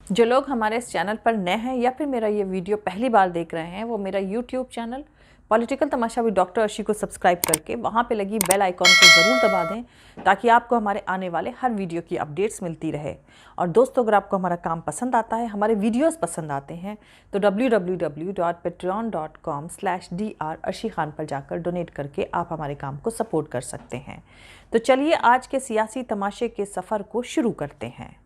जो लोग हमारे इस चैनल पर नए हैं या फिर मेरा ये वीडियो पहली बार देख रहे हैं, वो मेरा YouTube channel political Tamasha with doctor Arshi को सब्सक्राइब करके वहाँ पे लगी बेल आइकॉन को ज़रूर दबा दें, ताकि आपको हमारे आने वाले हर वीडियो की अपडेट्स मिलती रहे। और दोस्तों, अगर आपको हमारा काम पसंद आता है, हमारे वीडियोस पसंद आते हैं, तो www.patreon.com/dr अर्शी खान पर जाकर डोनेट करके आप हमारे काम को सपोर्ट कर सकते हैं। तो चलिए आज के सियासी तमाशे के सफ़र को शुरू करते हैं।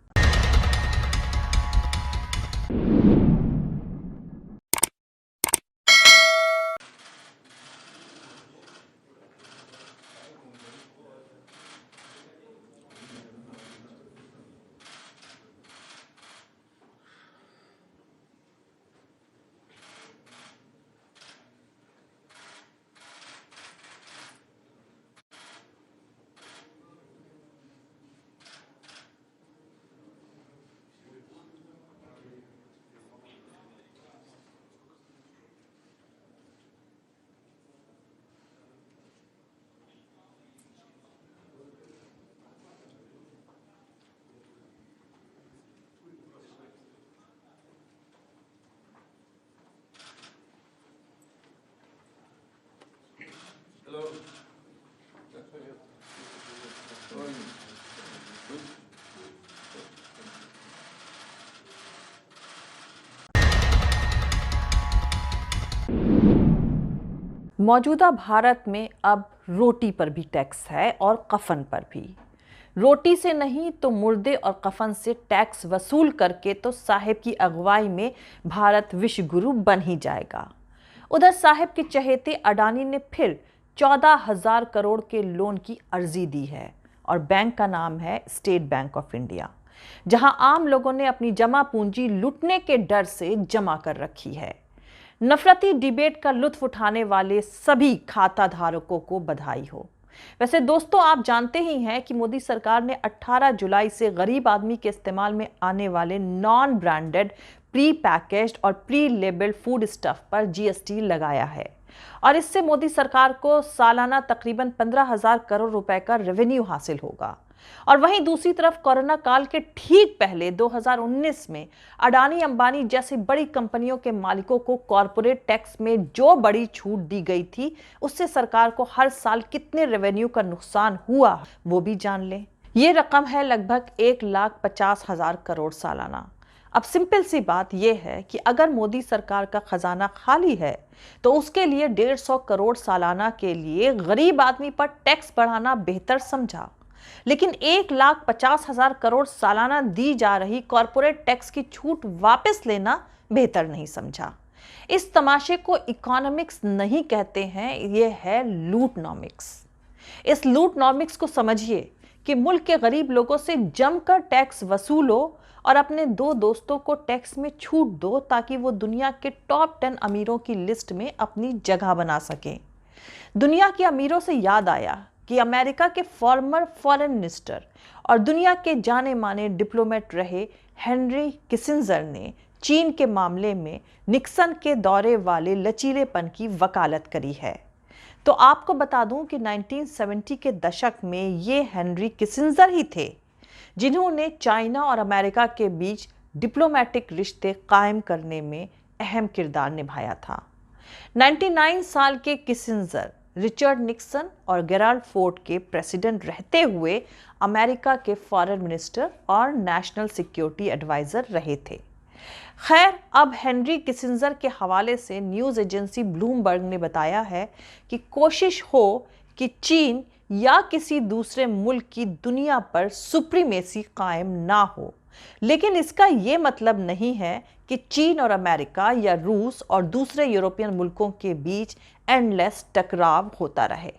Hello. मौजूदा भारत में अब रोटी पर भी टैक्स है और कफन पर भी। रोटी से नहीं तो मुर्दे और कफन से टैक्स वसूल करके तो साहिब की अगुवाई में भारत विश्व गुरु बन ही जाएगा। उधर साहिब के चहेते अडानी ने फिर 14,000 करोड़ के लोन की अर्जी दी है और बैंक का नाम है स्टेट बैंक ऑफ इंडिया, जहां आम लोगों ने अपनी जमा पूंजी लूटने के डर से जमा कर रखी है। नफरती डिबेट का लुत्फ उठाने वाले सभी खाता धारकों को बधाई हो। वैसे दोस्तों, आप जानते ही हैं कि मोदी सरकार ने 18 जुलाई से गरीब आदमी के इस्तेमाल में आने वाले नॉन ब्रांडेड, प्री पैकेज्ड और प्री लेबल्ड फूड स्टफ पर जीएसटी लगाया है और इससे मोदी सरकार को सालाना तकरीबन 15,000 करोड़ रुपए का रेवेन्यू हासिल होगा। और वहीं दूसरी तरफ कोरोना काल के ठीक पहले 2019 में अडानी अंबानी जैसी बड़ी कंपनियों के मालिकों को कॉरपोरेट टैक्स में जो बड़ी छूट दी गई थी, उससे सरकार को हर साल कितने रेवेन्यू का नुकसान हुआ वो भी जान लें। ये रकम है लगभग 1,50,000 करोड़ सालाना। अब सिंपल सी बात यह है कि अगर मोदी सरकार का खजाना खाली है तो उसके लिए 150 करोड़ सालाना के लिए गरीब आदमी पर टैक्स बढ़ाना बेहतर समझा, लेकिन 1,50,000 करोड़ सालाना दी जा रही कॉरपोरेट टैक्स की छूट वापस लेना बेहतर नहीं समझा। इस तमाशे को इकोनॉमिक्स नहीं कहते हैं, यह है लूटनॉमिक्स। इस लूटनॉमिक्स को समझिए कि मुल्क के गरीब लोगों से जमकर टैक्स वसूलो और अपने दो दोस्तों को टैक्स में छूट दो, ताकि वो दुनिया के टॉप 10 अमीरों की लिस्ट में अपनी जगह बना सकें। दुनिया के अमीरों से याद आया कि अमेरिका के फॉर्मर फॉरेन मिनिस्टर और दुनिया के जाने माने डिप्लोमेट रहे हेनरी किसिंजर ने चीन के मामले में निक्सन के दौरे वाले लचीलेपन की वकालत करी है। तो आपको बता दूं कि 1970 के दशक में ये हेनरी किसिंजर ही थे जिन्होंने चाइना और अमेरिका के बीच डिप्लोमेटिक रिश्ते कायम करने में अहम किरदार निभाया था। 99 साल के किसिंजर रिचर्ड निक्सन और गेराल्ड फोर्ड के प्रेसिडेंट रहते हुए अमेरिका के फॉरेन मिनिस्टर और नेशनल सिक्योरिटी एडवाइजर रहे थे। खैर, अब हेनरी किसिंजर के हवाले से न्यूज़ एजेंसी ब्लूमबर्ग ने बताया है कि कोशिश हो कि चीन या किसी दूसरे मुल्क की दुनिया पर सुप्रीमेसी कायम ना हो, लेकिन इसका यह मतलब नहीं है कि चीन और अमेरिका या रूस और दूसरे यूरोपियन मुल्कों के बीच एंडलेस टकराव होता रहे।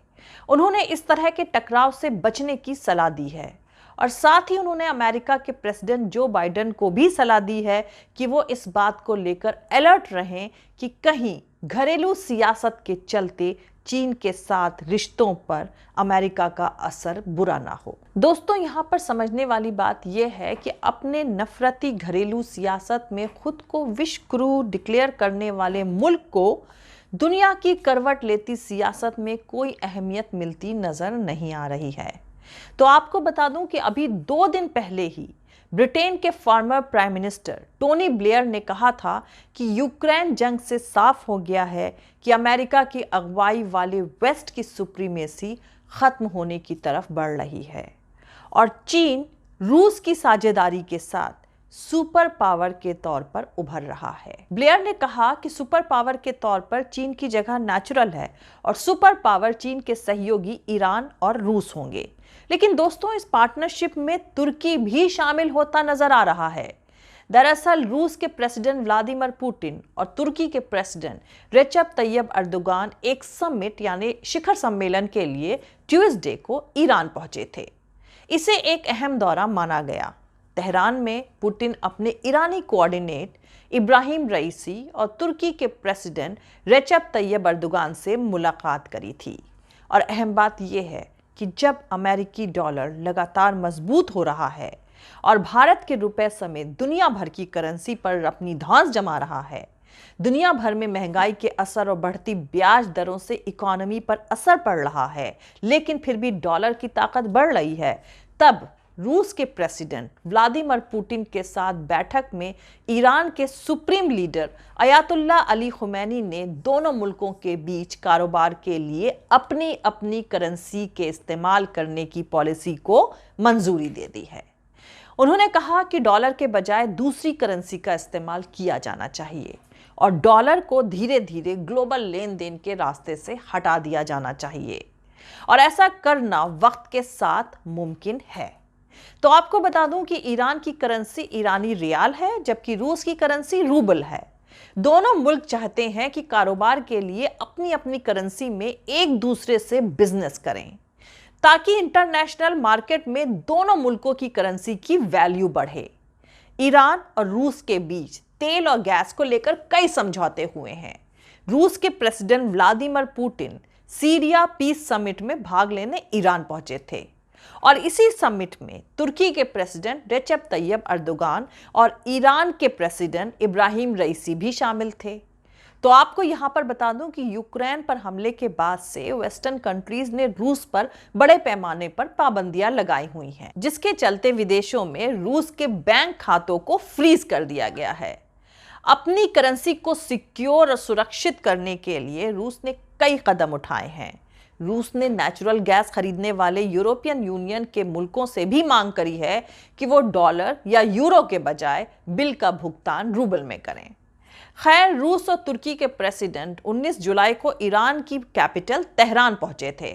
उन्होंने इस तरह के टकराव से बचने की सलाह दी है और साथ ही उन्होंने अमेरिका के प्रेसिडेंट जो बाइडेन को भी सलाह दी है कि वो इस बात को लेकर अलर्ट रहें कि कहीं घरेलू सियासत के चलते चीन के साथ रिश्तों पर अमेरिका का असर बुरा ना हो। दोस्तों, यहाँ पर समझने वाली बात यह है कि अपने नफरती घरेलू सियासत में खुद को विश्व गुरु डिक्लेयर करने वाले मुल्क को दुनिया की करवट लेती सियासत में कोई अहमियत मिलती नजर नहीं आ रही है। तो आपको बता दूं कि अभी 2 दिन पहले ही ब्रिटेन के former prime minister Tony Blair ने कहा था कि यूक्रेन जंग से साफ हो गया है कि अमेरिका की अगुवाई वाले वेस्ट की सुप्रीमेसी खत्म होने की तरफ बढ़ रही है और चीन रूस की साझेदारी के साथ सुपर पावर के तौर पर उभर रहा है। ब्लेयर ने कहा कि सुपर पावर के तौर पर चीन की जगह नेचुरल है और सुपर पावर चीन के सहयोगी ईरान और रूस होंगे। लेकिन दोस्तों, इस पार्टनरशिप में तुर्की भी शामिल होता नजर आ रहा है। दरअसल रूस के प्रेसिडेंट व्लादिमीर पुतिन और तुर्की के प्रेसिडेंट रेचेप तैयब अर्दोगान एक समिट यानी शिखर सम्मेलन के लिए ट्यूसडे को ईरान पहुंचे थे। इसे एक अहम दौरा माना गया। तेहरान में पुतिन अपने ईरानी कोऑर्डिनेट इब्राहिम रईसी और तुर्की के प्रेसिडेंट रेचेप तैयब अर्दोगान से मुलाकात करी थी। और अहम बात यह है कि जब अमेरिकी डॉलर लगातार मजबूत हो रहा है और भारत के रुपए समेत दुनिया भर की करेंसी पर अपनी धौंस जमा रहा है, दुनिया भर में महंगाई के असर और बढ़ती ब्याज दरों से इकोनॉमी पर असर पड़ रहा है, लेकिन फिर भी डॉलर की ताकत बढ़ रही है, तब रूस के प्रेसिडेंट व्लादिमीर पुतिन के साथ बैठक में ईरान के supreme leader Ayatollah Ali Khomeini ने दोनों मुल्कों के बीच कारोबार के लिए अपनी अपनी करेंसी के इस्तेमाल करने की पॉलिसी को मंजूरी दे दी है। उन्होंने कहा कि डॉलर के बजाय दूसरी करेंसी का इस्तेमाल किया जाना चाहिए और डॉलर को धीरे धीरे ग्लोबल लेन देन के रास्ते से हटा दिया जाना चाहिए और ऐसा करना वक्त के साथ मुमकिन है। तो आपको बता दूं कि ईरान की करेंसी ईरानी रियाल है जबकि रूस की करेंसी रूबल है। दोनों मुल्क चाहते हैं कि कारोबार के लिए अपनी अपनी करेंसी में एक दूसरे से बिजनेस करें ताकि इंटरनेशनल मार्केट में दोनों मुल्कों की करेंसी की वैल्यू बढ़े। ईरान और रूस के बीच तेल और गैस को लेकर कई समझौते हुए हैं। रूस के president Vladimir Putin Syria peace summit में भाग लेने ईरान पहुंचे थे और इसी समिट में तुर्की के प्रेसिडेंट रेचेप तैयब अर्दोगान और ईरान के प्रेसिडेंट इब्राहिम रईसी भी शामिल थे। तो आपको यहां पर बता दूं कि यूक्रेन पर हमले के बाद से वेस्टर्न कंट्रीज ने रूस पर बड़े पैमाने पर पाबंदियां लगाई हुई हैं, जिसके चलते विदेशों में रूस के बैंक खातों को फ्रीज कर दिया गया है। अपनी करेंसी को सिक्योर और सुरक्षित करने के लिए रूस ने कई कदम उठाए हैं। रूस ने नेचुरल गैस खरीदने वाले यूरोपियन यूनियन के मुल्कों से भी मांग करी है कि वो डॉलर या यूरो के बजाय बिल का भुगतान रूबल में करें। खैर, रूस और तुर्की के प्रेसिडेंट 19 जुलाई को ईरान की कैपिटल तेहरान पहुंचे थे।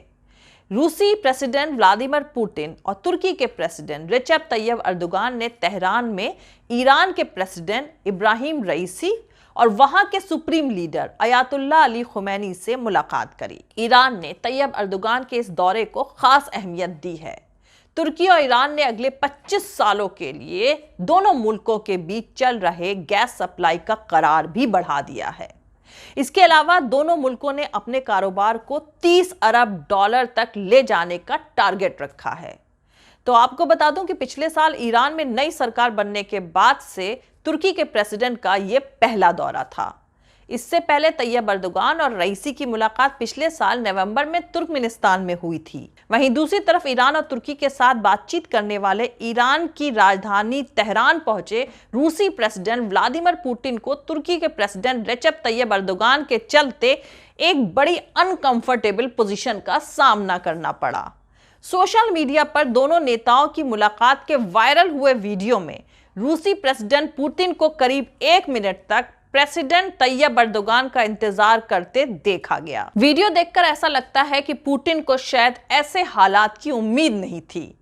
रूसी प्रेसिडेंट व्लादिमीर पुतिन और तुर्की के प्रेसिडेंट रेचेप तैयब अर्दोगान ने तेहरान में ईरान के प्रेसिडेंट इब्राहिम रईसी और वहां के supreme leader Ayatollah Ali Khomeini से मुलाकात करी। ईरान ने तैयब अर्दोगान के इस दौरे को खास अहमियत दी है। तुर्की और ईरान ने अगले 25 सालों के लिए दोनों मुल्कों के बीच चल रहे गैस सप्लाई का करार भी बढ़ा दिया है। इसके अलावा दोनों मुल्कों ने अपने कारोबार को 30 अरब डॉलर तक ले जाने का टारगेट रखा है। तो आपको बता दूं कि पिछले साल ईरान में नई सरकार बनने के बाद से तुर्की के प्रेसिडेंट का यह पहला दौरा था। इससे पहले तैयब अर्दोगान और रईसी की मुलाकात पिछले साल नवंबर में तुर्कमेनिस्तान में हुई थी। वहीं दूसरी तरफ ईरान और तुर्की के साथ बातचीत करने वाले ईरान की राजधानी तेहरान पहुंचे रूसी प्रेसिडेंट व्लादिमीर पुतिन को तुर्की के प्रेसिडेंट रेचेप तैयब अर्दोगान के चलते एक बड़ी अनकंफर्टेबल पोजीशन का सामना करना पड़ा। सोशल मीडिया पर दोनों नेताओं की मुलाकात के वायरल हुए वीडियो में रूसी प्रेसिडेंट पुतिन को करीब 1 मिनट तक प्रेसिडेंट तैयब अर्दोगान का इंतजार करते देखा गया। वीडियो देखकर ऐसा लगता है कि पुतिन को शायद ऐसे हालात की उम्मीद नहीं थी,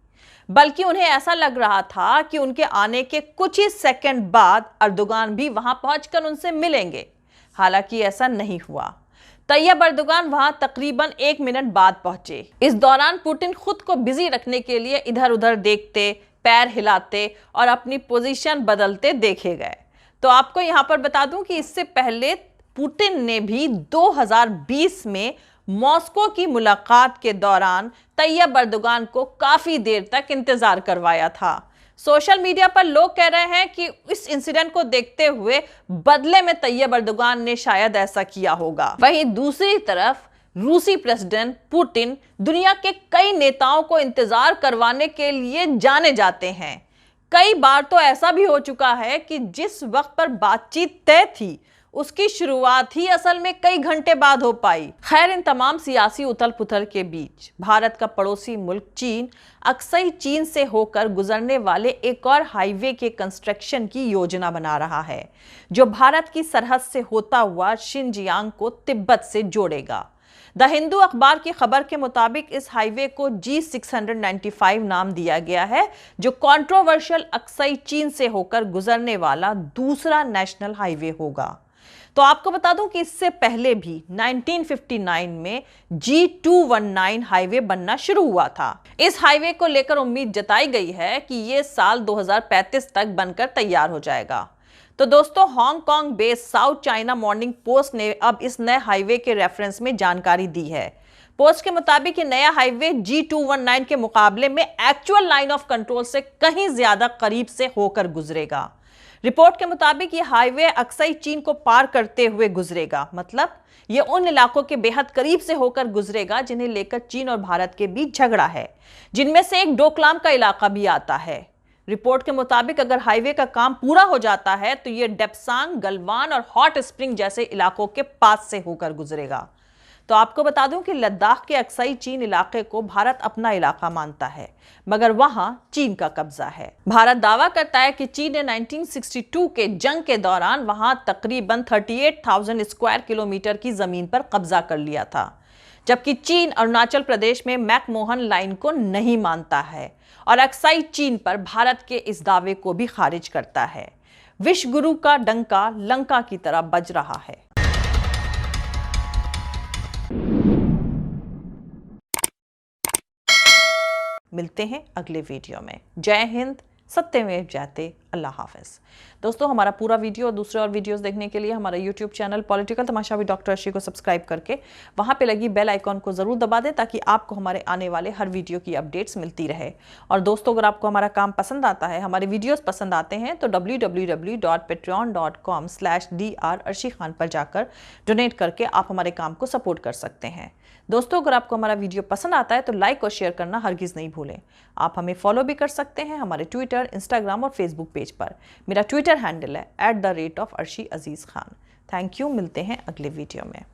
बल्कि उन्हें ऐसा लग रहा था कि उनके आने के कुछ ही सेकंड बाद अर्दोगान भी वहां पहुंचकर उनसे मिलेंगे। हालांकि ऐसा नहीं हुआ। तैयब अर्दोगान वहां तकरीबन 1 मिनट बाद पहुंचे। इस दौरान पुतिन खुद को बिजी रखने के लिए इधर उधर देखते, पैर हिलाते और अपनी पोजीशन बदलते देखे गए। तो आपको यहां पर बता दूं कि इससे पहले पुतिन ने भी 2020 में मॉस्को की मुलाकात के दौरान तैयब अर्दोगान को काफी देर तक इंतजार करवाया था। सोशल मीडिया पर लोग कह रहे हैं कि इस इंसिडेंट को देखते हुए बदले में तैयब अर्दोगान ने शायद ऐसा किया होगा। वहीं दूसरी तरफ रूसी प्रेसिडेंट पुतिन दुनिया के कई नेताओं को इंतजार करवाने के लिए जाने जाते हैं। कई बार तो ऐसा भी हो चुका है कि जिस वक्त पर बातचीत तय थी उसकी शुरुआत ही असल में कई घंटे बाद हो पाई। खैर, इन तमाम सियासी उथल पुथल के बीच भारत का पड़ोसी मुल्क चीन अक्सई चीन से होकर गुजरने वाले एक और हाईवे के कंस्ट्रक्शन की योजना बना रहा है, जो भारत की सरहद से होता हुआ शिनजियांग को तिब्बत से जोड़ेगा। द हिंदू अखबार की खबर के मुताबिक इस हाईवे को G695 नाम दिया गया है, जो कंट्रोवर्शियल अक्सई चीन से होकर गुजरने वाला दूसरा नेशनल हाईवे होगा। तो आपको बता दूं कि इससे पहले भी 1959 में G219 हाईवे बनना शुरू हुआ था। इस हाईवे को लेकर उम्मीद जताई गई है कि यह साल 2035 तक बनकर तैयार हो जाएगा। तो दोस्तों, Hong Kong based south China morning post ने अब इस नए हाईवे के रेफरेंस में जानकारी दी है। पोस्ट के मुताबिक ये नया हाईवे G219 के मुकाबले में एक्चुअल लाइन ऑफ कंट्रोल से कहीं ज्यादा करीब से होकर गुजरेगा। रिपोर्ट के मुताबिक ये हाईवे अक्सई चीन को पार करते हुए गुजरेगा, मतलब ये उन इलाकों के बेहद करीब से होकर गुजरेगा जिन्हें लेकर चीन और भारत के बीच झगड़ा है, जिनमें से एक डोकलाम का इलाका भी आता है। रिपोर्ट के मुताबिक अगर हाईवे का काम पूरा हो जाता है तो ये डेप्सांग, गलवान और हॉट स्प्रिंग जैसे इलाकों के पास से होकर गुजरेगा। तो आपको बता दूं कि लद्दाख के अक्सई चीन इलाके को भारत अपना इलाका मानता है, मगर वहां चीन का कब्जा है। भारत दावा करता है कि चीन ने 1962 के जंग के दौरान वहां तकरीबन 38,000 स्क्वायर किलोमीटर की जमीन पर कब्जा कर लिया था, जबकि चीन अरुणाचल प्रदेश में मैकमोहन लाइन को नहीं मानता है और अक्सई चीन पर भारत के इस दावे को भी खारिज करता है। विश्व गुरु का डंका लंका की तरह बज रहा है। मिलते हैं अगले वीडियो में। जय हिंद, सत्यमेव जयते, अल्लाह हाफिज। दोस्तों, हमारा पूरा वीडियो और दूसरे और वीडियोस देखने के लिए हमारा YouTube channel political Tamasha with doctor Arshi को सब्सक्राइब करके वहां पे लगी बेल आइकॉन को जरूर दबा दें, ताकि आपको हमारे आने वाले हर वीडियो की अपडेट्स मिलती रहे। और दोस्तों, अगर आपको हमारा काम पसंद आता है, हमारे वीडियोस पसंद आते हैं, तो www.patreon.com/dr अर्शी खान पर जाकर डोनेट करके आप हमारे काम को सपोर्ट कर सकते हैं। दोस्तों, अगर आपको हमारा वीडियो पसंद आता है तो लाइक और शेयर करना हरगिज़ नहीं भूलें। आप हमें फॉलो भी कर सकते हैं हमारे ट्विटर, इंस्टाग्राम और फेसबुक पेज पर। मेरा ट्विटर हैंडल है @arshi_aziz khan। Thank you. मिलते हैं अगले वीडियो में।